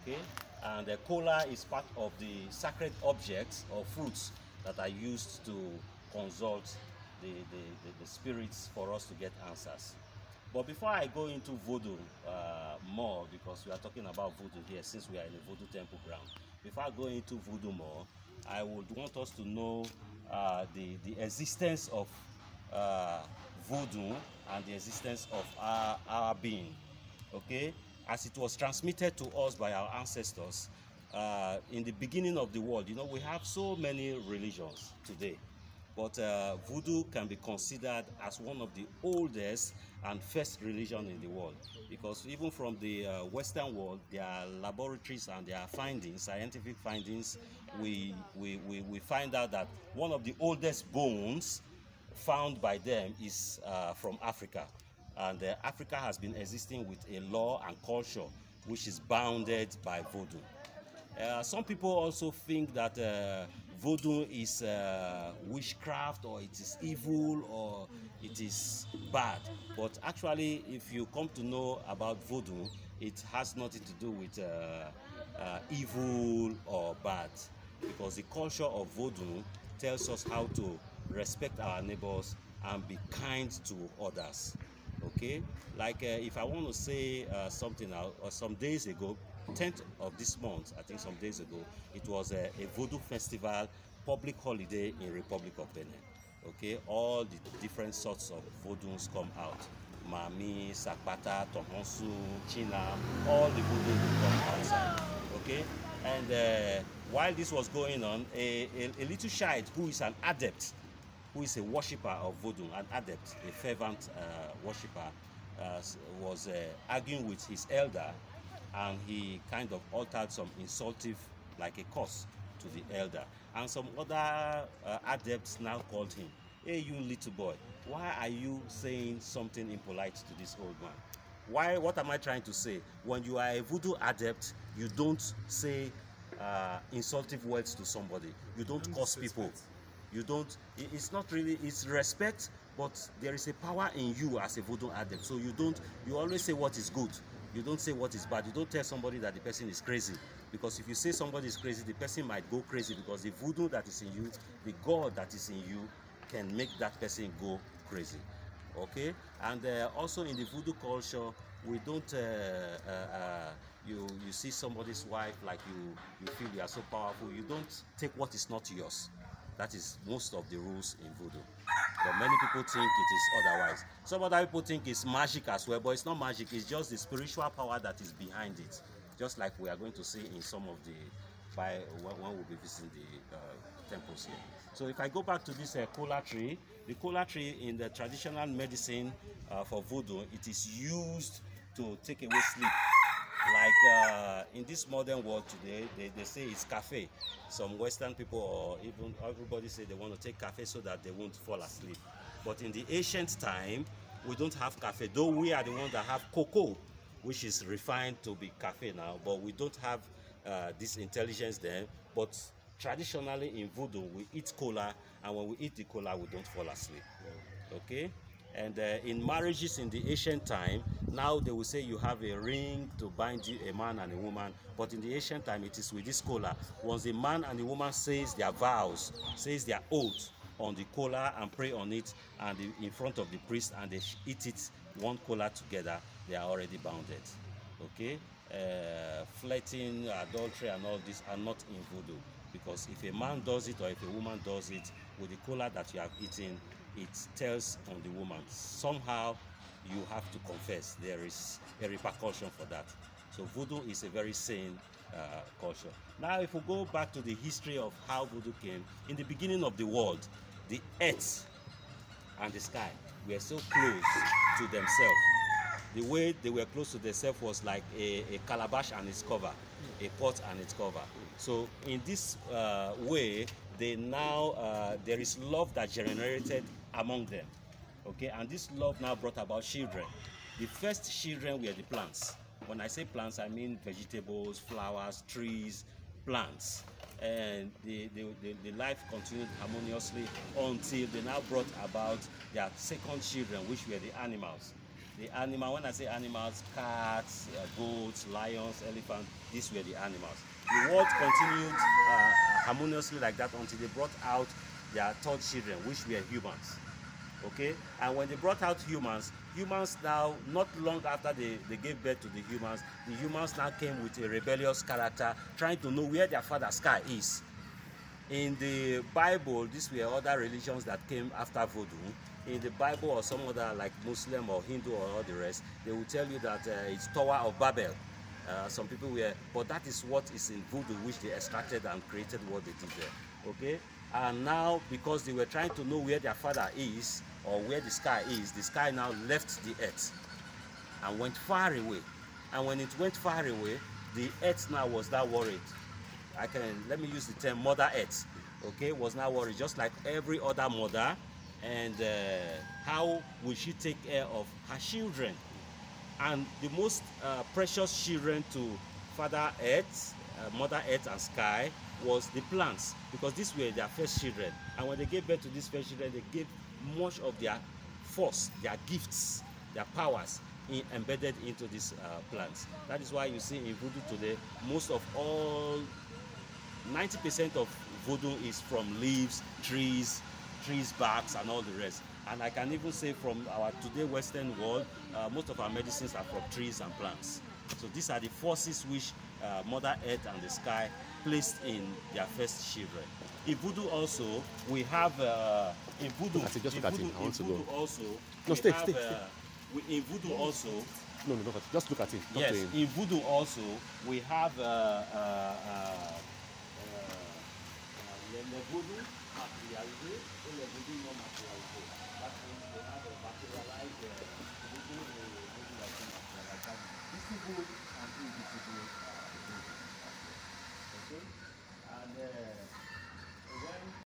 okay? And the kola is part of the sacred objects or fruits that are used to consult the spirits for us to get answers. But before I go into voodoo more, because we are talking about voodoo here since we are in a voodoo temple ground, before I go into voodoo more, I would want us to know the existence of voodoo and the existence of our being, okay? As it was transmitted to us by our ancestors in the beginning of the world. You know, we have so many religions today, but voodoo can be considered as one of the oldest and first religion in the world, because even from the Western world, there are laboratories and there are findings, scientific findings. We find out that one of the oldest bones found by them is from Africa, and Africa has been existing with a law and culture which is bounded by voodoo. Some people also think that voodoo is witchcraft, or it is evil, or it is bad. But actually, if you come to know about voodoo, it has nothing to do with evil or bad, because the culture of voodoo tells us how to respect our neighbors and be kind to others. Okay, like if I want to say something now, or some days ago, 10th of this month, I think some days ago, it was a voodoo festival, public holiday in Republic of Benin. Okay, all the different sorts of voodoos come out. Mami, Sakpata, Tomonsu, China, all the voodoos will come outside. Okay, and while this was going on, a little child who is an adept, who is a worshipper of voodoo, an adept, a fervent worshipper, was arguing with his elder, and he kind of uttered some insultive, like a curse, to the elder. And some other adepts now called him, "Hey, you little boy, why are you saying something impolite to this old man? Why? What am I trying to say? When you are a voodoo adept, you don't say insultive words to somebody. You don't curse people. You don't, it's not really, it's respect, but there is a power in you as a voodoo adept. So you always say what is good. You don't say what is bad. You don't tell somebody that the person is crazy. Because if you say somebody is crazy, the person might go crazy, because the voodoo that is in you, the God that is in you, can make that person go crazy. Okay? And also in the voodoo culture, we don't, you see somebody's wife, like you feel you are so powerful, you don't take what is not yours. That is most of the rules in voodoo. But many people think it is otherwise. Some other people think it's magic as well, but it's not magic. It's just the spiritual power that is behind it. Just like we are going to see in some of the, when we'll be visiting the temples here. So if I go back to this kola tree, the kola tree in the traditional medicine for voodoo, it is used to take away sleep. Like in this modern world today, they say it's cafe. Some Western people, or even everybody, say they want to take cafe so that they won't fall asleep. But in the ancient time, we don't have cafe, though we are the ones that have cocoa, which is refined to be cafe now, but we don't have this intelligence there. But traditionally in voodoo, we eat kola, and when we eat the kola, we don't fall asleep. Okay? And in marriages in the ancient time, now they will say you have a ring to bind you, a man and a woman. But in the ancient time, it is with this kola. Once the man and the woman says their vows, says their oath on the kola and pray on it, and in front of the priest, and they eat it, one kola together, they are already bounded. Okay? Flirting, adultery, and all this are not in voodoo. Because if a man does it, or if a woman does it, with the kola that you have eaten, it tells on the woman. Somehow you have to confess. There is a repercussion for that. So voodoo is a very sane culture. Now if we go back to the history of how voodoo came, in the beginning of the world, the earth and the sky were so close to themselves. The way they were close to themselves was like a calabash and its cover, a pot and its cover. So in this way, they now, there is love that generated among them. Okay, and this love now brought about children. The first children were the plants. When I say plants, I mean vegetables, flowers, trees, plants. And the life continued harmoniously until they now brought about their second children, which were the animals. the animal, when I say animals, cats, goats, lions, elephants, these were the animals. The world continued harmoniously like that until they brought out their third children, which were humans. Okay, and when they brought out humans now, not long after they gave birth to the humans now came with a rebellious character, trying to know where their father sky is. In the Bible, these were other religions that came after Voodoo. In the Bible or some other like Muslim or Hindu or all the rest, they will tell you that it's Tower of Babel. Some people were, but that is what is in Voodoo, which they extracted and created what they did there. Okay, and now because they were trying to know where their father is or where the sky is, the sky now left the earth and went far away. And when it went far away, the earth now was now worried. Let me use the term Mother Earth, okay, was now worried, just like every other mother. And how will she take care of her children? And the most precious children to Father Earth, Mother Earth and Sky was the plants, because these were their first children. And when they gave birth to these first children, they gave much of their force, their gifts, their powers embedded into these plants. That is why you see in Voodoo today, most of all, 90% of Voodoo is from leaves, trees, barks, and all the rest. And I can even say from our today Western world, most of our medicines are from trees and plants. So these are the forces which Mother Earth and the Sky placed in their first children. In Voodoo also, we have in Voodoo. Just look at him. I want to go. Also, no, stay. In Voodoo also. No, just look at him. Yes, in Voodoo also we have Voodoo materialisé et le Voodoo non materialisé. That means they have a materialized Voodoo, Voodoo like materialized. Visible and invisible